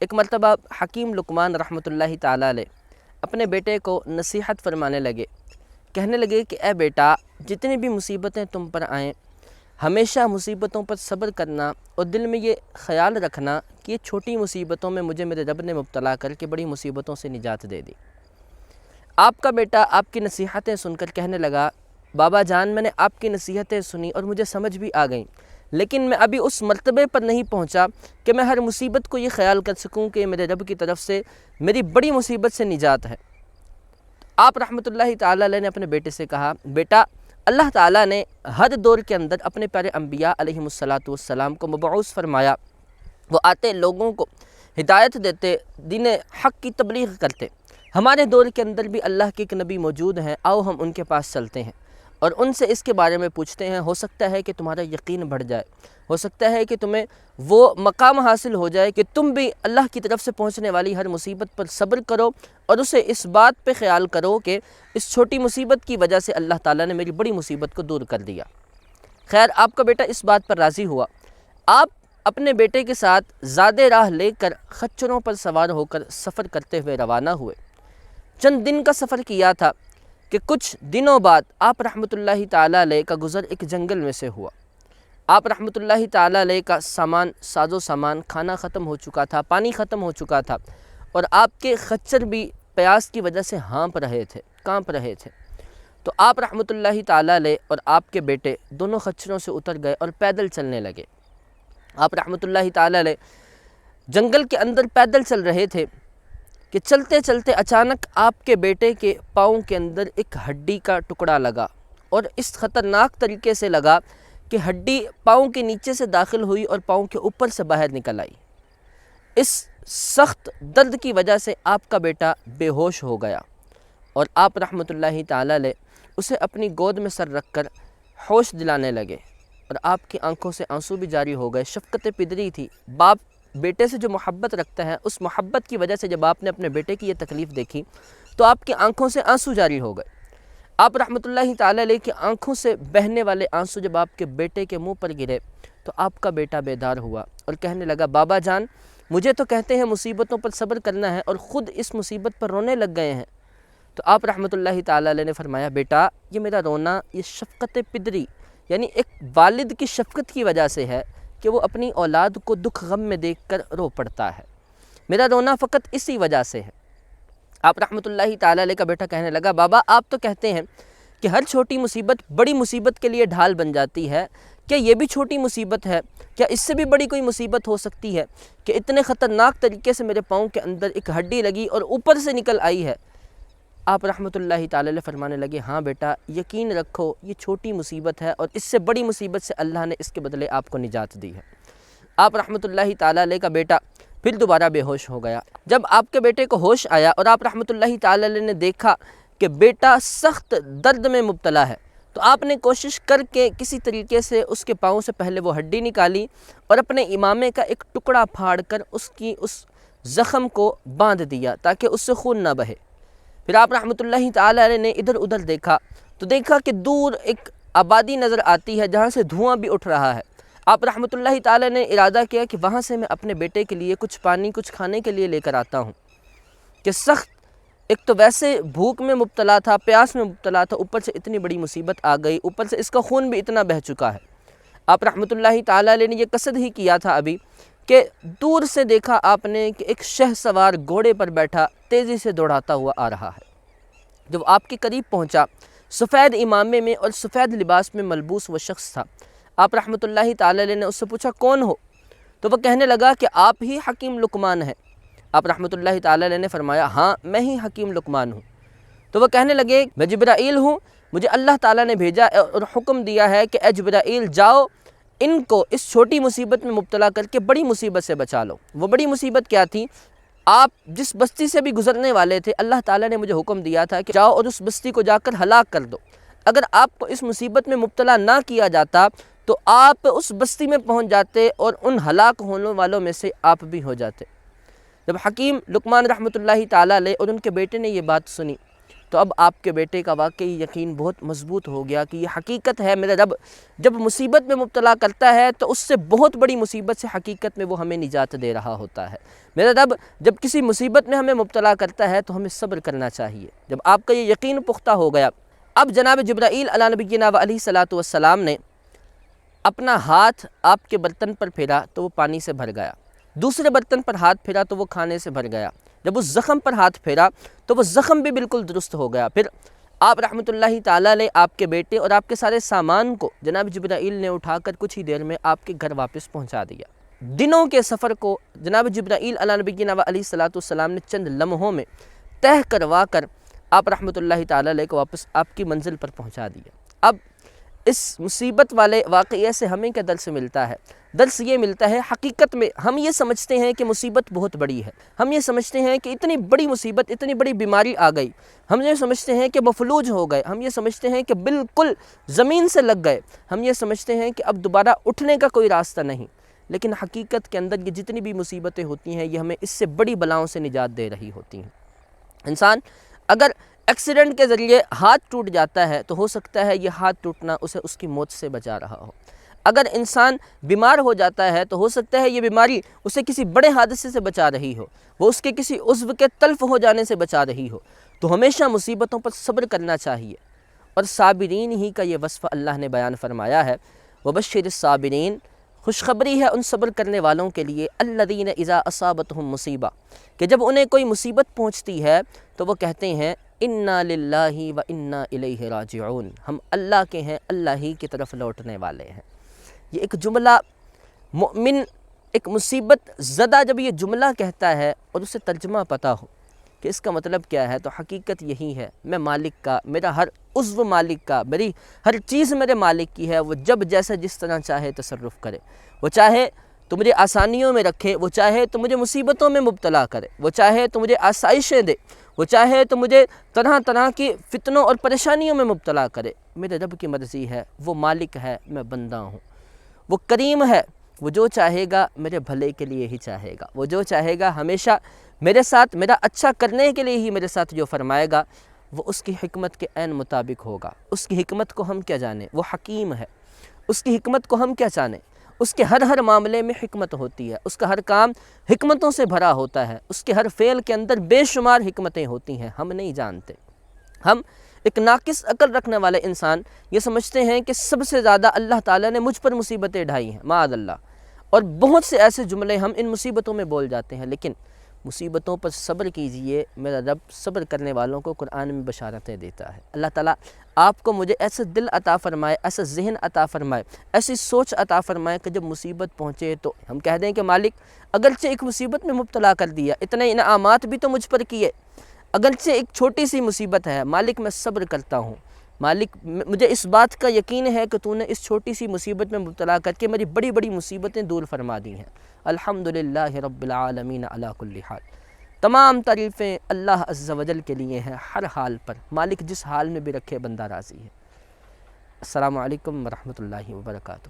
ایک مرتبہ حکیم لقمان رحمۃ اللہ تعالیٰ علیہ اپنے بیٹے کو نصیحت فرمانے لگے، کہنے لگے کہ اے بیٹا، جتنی بھی مصیبتیں تم پر آئیں ہمیشہ مصیبتوں پر صبر کرنا اور دل میں یہ خیال رکھنا کہ یہ چھوٹی مصیبتوں میں مجھے میرے رب نے مبتلا کر کے بڑی مصیبتوں سے نجات دے دی۔ آپ کا بیٹا آپ کی نصیحتیں سن کر کہنے لگا، بابا جان میں نے آپ کی نصیحتیں سنی اور مجھے سمجھ بھی آ گئیں، لیکن میں ابھی اس مرتبے پر نہیں پہنچا کہ میں ہر مصیبت کو یہ خیال کر سکوں کہ میرے رب کی طرف سے میری بڑی مصیبت سے نجات ہے۔ آپ رحمۃ اللہ تعالیٰ علیہ نے اپنے بیٹے سے کہا، بیٹا، اللہ تعالیٰ نے ہر دور کے اندر اپنے پیارے انبیاء علیہم الصلاۃ والسلام کو مبعوث فرمایا، وہ آتے لوگوں کو ہدایت دیتے، دین حق کی تبلیغ کرتے۔ ہمارے دور کے اندر بھی اللہ کے ایک نبی موجود ہیں، آؤ ہم ان کے پاس چلتے ہیں اور ان سے اس کے بارے میں پوچھتے ہیں، ہو سکتا ہے کہ تمہارا یقین بڑھ جائے، ہو سکتا ہے کہ تمہیں وہ مقام حاصل ہو جائے کہ تم بھی اللہ کی طرف سے پہنچنے والی ہر مصیبت پر صبر کرو اور اسے اس بات پہ خیال کرو کہ اس چھوٹی مصیبت کی وجہ سے اللہ تعالیٰ نے میری بڑی مصیبت کو دور کر دیا۔ خیر، آپ کا بیٹا اس بات پر راضی ہوا۔ آپ اپنے بیٹے کے ساتھ زادِ راہ لے کر خچروں پر سوار ہو کر سفر کرتے ہوئے روانہ ہوئے۔ چند دن کا سفر کیا تھا کہ کچھ دنوں بعد آپ رحمۃ اللہ تعالیٰ علیہ کا گزر ایک جنگل میں سے ہوا۔ آپ رحمۃ اللہ تعالیٰ علیہ کا ساز و سامان، کھانا ختم ہو چکا تھا، پانی ختم ہو چکا تھا اور آپ کے خچر بھی پیاس کی وجہ سے کانپ رہے تھے۔ تو آپ رحمۃ اللہ تعالیٰ علیہ اور آپ کے بیٹے دونوں خچروں سے اتر گئے اور پیدل چلنے لگے۔ آپ رحمۃ اللہ تعالیٰ علیہ جنگل کے اندر پیدل چل رہے تھے کہ چلتے چلتے اچانک آپ کے بیٹے کے پاؤں کے اندر ایک ہڈی کا ٹکڑا لگا اور اس خطرناک طریقے سے لگا کہ ہڈی پاؤں کے نیچے سے داخل ہوئی اور پاؤں کے اوپر سے باہر نکل آئی۔ اس سخت درد کی وجہ سے آپ کا بیٹا بے ہوش ہو گیا اور آپ رحمۃ اللہ تعالیٰ علیہ اسے اپنی گود میں سر رکھ کر ہوش دلانے لگے اور آپ کی آنکھوں سے آنسو بھی جاری ہو گئے۔ شفقت پدری تھی، باپ بیٹے سے جو محبت رکھتا ہے، اس محبت کی وجہ سے جب آپ نے اپنے بیٹے کی یہ تکلیف دیکھی تو آپ کی آنکھوں سے آنسو جاری ہو گئے۔ آپ رحمۃ اللہ تعالیٰ علیہ کی آنکھوں سے بہنے والے آنسو جب آپ کے بیٹے کے منہ پر گرے تو آپ کا بیٹا بیدار ہوا اور کہنے لگا، بابا جان، مجھے تو کہتے ہیں مصیبتوں پر صبر کرنا ہے اور خود اس مصیبت پر رونے لگ گئے ہیں۔ تو آپ رحمۃ اللہ تعالیٰ علیہ نے فرمایا، بیٹا، یہ میرا رونا یہ شفقت پدری یعنی ایک والد کی شفقت کی وجہ سے ہے کہ وہ اپنی اولاد کو دکھ غم میں دیکھ کر رو پڑتا ہے، میرا رونا فقط اسی وجہ سے ہے۔ آپ رحمۃ اللہ تعالیٰ علیہ کا بیٹا کہنے لگا، بابا، آپ تو کہتے ہیں کہ ہر چھوٹی مصیبت بڑی مصیبت کے لیے ڈھال بن جاتی ہے، کیا یہ بھی چھوٹی مصیبت ہے؟ کیا اس سے بھی بڑی کوئی مصیبت ہو سکتی ہے کہ اتنے خطرناک طریقے سے میرے پاؤں کے اندر ایک ہڈی لگی اور اوپر سے نکل آئی ہے؟ آپ رحمۃ اللہ تعالیٰ علیہ فرمانے لگے، ہاں بیٹا، یقین رکھو یہ چھوٹی مصیبت ہے اور اس سے بڑی مصیبت سے اللہ نے اس کے بدلے آپ کو نجات دی ہے۔ آپ رحمۃ اللہ تعالیٰ علیہ کا بیٹا پھر دوبارہ بے ہوش ہو گیا۔ جب آپ کے بیٹے کو ہوش آیا اور آپ رحمۃ اللہ تعالیٰ علیہ نے دیکھا کہ بیٹا سخت درد میں مبتلا ہے تو آپ نے کوشش کر کے کسی طریقے سے اس کے پاؤں سے پہلے وہ ہڈی نکالی اور اپنے امامے کا ایک ٹکڑا پھاڑ کر اس زخم کو باندھ دیا تاکہ اس سے خون نہ بہے۔ پھر آپ رحمۃ اللہ تعالیٰ علیہ نے ادھر ادھر دیکھا تو دیکھا کہ دور ایک آبادی نظر آتی ہے جہاں سے دھواں بھی اٹھ رہا ہے۔ آپ رحمۃ اللہ تعالیٰ نے ارادہ کیا کہ وہاں سے میں اپنے بیٹے کے لیے کچھ پانی کچھ کھانے کے لیے لے کر آتا ہوں کہ سخت ایک تو ویسے بھوک میں مبتلا تھا، پیاس میں مبتلا تھا، اوپر سے اتنی بڑی مصیبت آ گئی، اوپر سے اس کا خون بھی اتنا بہہ چکا ہے۔ آپ رحمۃ اللہ تعالیٰ علیہ نے یہ قصد ہی کیا تھا ابھی کہ دور سے دیکھا آپ نے کہ ایک شہ سوار گھوڑے پر بیٹھا تیزی سے دوڑاتا ہوا آ رہا ہے۔ جب آپ کے قریب پہنچا، سفید امامے میں اور سفید لباس میں ملبوس وہ شخص تھا۔ آپ رحمۃ اللہ تعالیٰ علیہ نے اس سے پوچھا، کون ہو؟ تو وہ کہنے لگا کہ آپ ہی حکیم لقمان ہیں۔ آپ رحمۃ اللہ تعالیٰ علیہ نے فرمایا، ہاں میں ہی حکیم لقمان ہوں۔ تو وہ کہنے لگے، میں جبرائیل ہوں، مجھے اللہ تعالیٰ نے بھیجا اور حکم دیا ہے کہ اے جبرائیل، جاؤ ان کو اس چھوٹی مصیبت میں مبتلا کر کے بڑی مصیبت سے بچا لو۔ وہ بڑی مصیبت کیا تھی؟ آپ جس بستی سے بھی گزرنے والے تھے، اللہ تعالیٰ نے مجھے حکم دیا تھا کہ جاؤ اور اس بستی کو جا کر ہلاک کر دو۔ اگر آپ کو اس مصیبت میں مبتلا نہ کیا جاتا تو آپ اس بستی میں پہنچ جاتے اور ان ہلاک ہونے والوں میں سے آپ بھی ہو جاتے۔ جب حکیم لقمان رحمۃ اللہ تعالیٰ علیہ اور ان کے بیٹے نے یہ بات سنی تو اب آپ کے بیٹے کا واقعی یقین بہت مضبوط ہو گیا کہ یہ حقیقت ہے، میرا رب جب مصیبت میں مبتلا کرتا ہے تو اس سے بہت بڑی مصیبت سے حقیقت میں وہ ہمیں نجات دے رہا ہوتا ہے۔ میرا رب جب کسی مصیبت میں ہمیں مبتلا کرتا ہے تو ہمیں صبر کرنا چاہیے۔ جب آپ کا یہ یقین پختہ ہو گیا، اب جناب جبرائیل علی نبینا و علیہ الصلاۃ والسلام نے اپنا ہاتھ آپ کے برتن پر پھیرا تو وہ پانی سے بھر گیا، دوسرے برتن پر ہاتھ پھیرا تو وہ کھانے سے بھر گیا، جب اس زخم پر ہاتھ پھیرا تو وہ زخم بھی بالکل درست ہو گیا۔ پھر آپ رحمۃ اللہ تعالیٰ علیہ آپ کے بیٹے اور آپ کے سارے سامان کو جناب جبرائیل نے اٹھا کر کچھ ہی دیر میں آپ کے گھر واپس پہنچا دیا۔ دنوں کے سفر کو جناب جبرائیل علی نبینا و علیہ الصلاۃ والسلام نے چند لمحوں میں طے کروا کر آپ رحمۃ اللہ تعالیٰ علیہ کو واپس آپ کی منزل پر پہنچا دیا۔ اب اس مصیبت والے واقعے سے ہمیں کیا درس ملتا ہے؟ درس یہ ملتا ہے، حقیقت میں ہم یہ سمجھتے ہیں کہ مصیبت بہت بڑی ہے، ہم یہ سمجھتے ہیں کہ اتنی بڑی مصیبت، اتنی بڑی بیماری آ گئی، ہم یہ سمجھتے ہیں کہ مفلوج ہو گئے، ہم یہ سمجھتے ہیں کہ بالکل زمین سے لگ گئے، ہم یہ سمجھتے ہیں کہ اب دوبارہ اٹھنے کا کوئی راستہ نہیں، لیکن حقیقت کے اندر یہ جتنی بھی مصیبتیں ہوتی ہیں یہ ہمیں اس سے بڑی بلاؤں سے نجات دے رہی ہوتی ہیں۔ انسان اگر ایکسیڈنٹ کے ذریعے ہاتھ ٹوٹ جاتا ہے تو ہو سکتا ہے یہ ہاتھ ٹوٹنا اسے اس کی موت سے بچا رہا ہو۔ اگر انسان بیمار ہو جاتا ہے تو ہو سکتا ہے یہ بیماری اسے کسی بڑے حادثے سے بچا رہی ہو، وہ اس کے کسی عضو کے تلف ہو جانے سے بچا رہی ہو۔ تو ہمیشہ مصیبتوں پر صبر کرنا چاہیے، اور صابرین ہی کا یہ وصف اللہ نے بیان فرمایا ہے، وبشر الصابرین، خوشخبری ہے ان صبر کرنے والوں کے لیے، الذین اذا اصابتہم مصیبہ، کہ جب انہیں کوئی مصیبت پہنچتی ہے تو وہ کہتے ہیں انا للہ و انا الیہ راجعون، ہم اللہ کے ہیں، اللہ ہی کی طرف لوٹنے والے ہیں۔ یہ ایک جملہ مومن ایک مصیبت زدہ جب یہ جملہ کہتا ہے اور اسے ترجمہ پتہ ہو کہ اس کا مطلب کیا ہے، تو حقیقت یہی ہے، میں مالک کا، میرا ہر عضو مالک کا، میری ہر چیز میرے مالک کی ہے، وہ جب جیسے جس طرح چاہے تصرف کرے، وہ چاہے تو مجھے آسانیوں میں رکھے، وہ چاہے تو مجھے مصیبتوں میں مبتلا کرے، وہ چاہے تو مجھے آسائشیں دے، وہ چاہے تو مجھے طرح طرح کی فتنوں اور پریشانیوں میں مبتلا کرے، میرے رب کی مرضی ہے، وہ مالک ہے، میں بندہ ہوں، وہ کریم ہے، وہ جو چاہے گا میرے بھلے کے لیے ہی چاہے گا، وہ جو چاہے گا ہمیشہ میرے ساتھ میرا اچھا کرنے کے لیے ہی میرے ساتھ جو فرمائے گا وہ اس کی حکمت کے عین مطابق ہوگا۔ اس کی حکمت کو ہم کیا جانیں، وہ حکیم ہے، اس کی حکمت کو ہم کیا جانیں، اس کے ہر معاملے میں حکمت ہوتی ہے، اس کا ہر کام حکمتوں سے بھرا ہوتا ہے، اس کے ہر فعل کے اندر بے شمار حکمتیں ہوتی ہیں، ہم نہیں جانتے۔ ہم ایک ناقص عقل رکھنے والے انسان یہ سمجھتے ہیں کہ سب سے زیادہ اللہ تعالیٰ نے مجھ پر مصیبتیں ڈھائی ہیں، معاذ اللہ، اور بہت سے ایسے جملے ہم ان مصیبتوں میں بول جاتے ہیں، لیکن مصیبتوں پر صبر کیجئے، میرا رب صبر کرنے والوں کو قرآن میں بشارتیں دیتا ہے۔ اللہ تعالیٰ آپ کو مجھے ایسے دل عطا فرمائے، ایسا ذہن عطا فرمائے، ایسی سوچ عطا فرمائے کہ جب مصیبت پہنچے تو ہم کہہ دیں کہ مالک اگرچہ ایک مصیبت میں مبتلا کر دیا، اتنے انعامات بھی تو مجھ پر کیے، اگرچہ ایک چھوٹی سی مصیبت ہے، مالک میں صبر کرتا ہوں، مالک مجھے اس بات کا یقین ہے کہ تو نے اس چھوٹی سی مصیبت میں مبتلا کر کے میری بڑی بڑی مصیبتیں دور فرما دی ہیں۔ الحمدللہ رب العالمین علی کل حال، تمام تعریفیں اللہ عز و جل کے لیے ہیں، ہر حال پر، مالک جس حال میں بھی رکھے بندہ راضی ہے۔ السلام علیکم ورحمۃ اللہ وبرکاتہ۔